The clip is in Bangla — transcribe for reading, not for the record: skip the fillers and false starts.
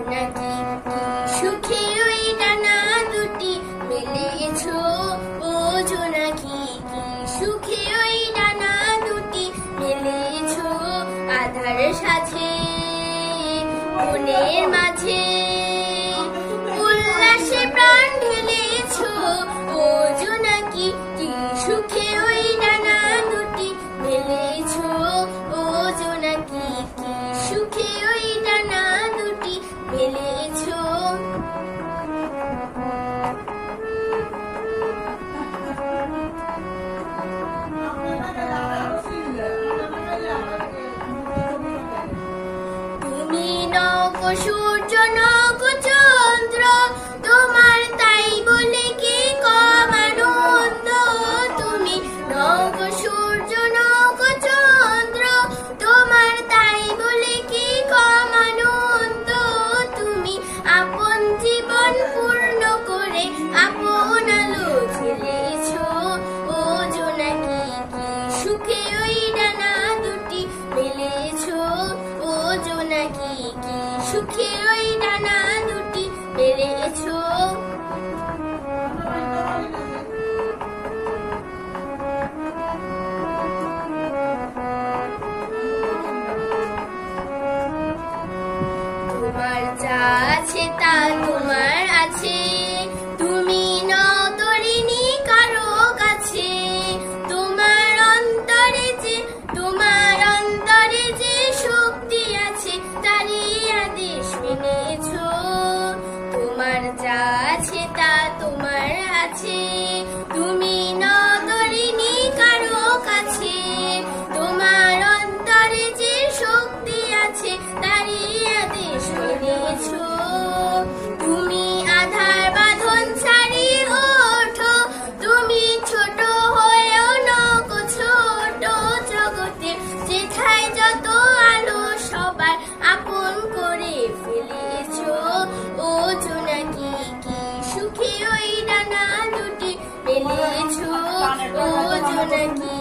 নাকি কি সুখে ওই ডানা দুটি মেলেছো, ও জোনাকি কি সুখে ওই ডানা দুটি মেলেছো। আধার সাথে মনের মাঝে উল্লাসে প্রাণ ঢেলেছো, ও জোনাকি কি সুখে ওই ডানা দুটি মেলেছো, ও জোনাকি কি সুখে ওই ডানা দুটি মেলেছো। তুমি নখ সূর্য নখ চন্দ্র, তোমার তাই বলে কি কম আনন্দ। তুমি নখ সূর্য নখ চন্দ্র, তোমার তাই বলে কি কম আনন্দ। তুমি আপন জীবন পূর্ণ করে আপন আলো জ্বেলেছো, ও জোনাকি কি সুখে ওই ডানা দুটি মেলেছো, ও জোনাকি কি সুখে ওই ডানা দুটি মেলেছো। তোমার যা আছে তা তোমার আছে, তুমি নও তরিণী কারো কাছে। তোমার অন্তরে যে শক্তি আছে তারই আদেশ মেনেছো। তোমার যা আছে তা তোমার আছে, তুমি নও তরিণী কারো কাছে। তোমার অন্তরে যে শক্তি আছে তারই আদেশ মেনেছো। তুমি আধার বাঁধন ছাড়ি ওঠো, তুমি ছোট হয়েও নকো ছোট জগতে, যেথায় যত আলো সবার আপন করে ফেলেছো, ও জোনাকি কি সুখে ওই ডানা দুটি মেলেছো, ও জোনাকি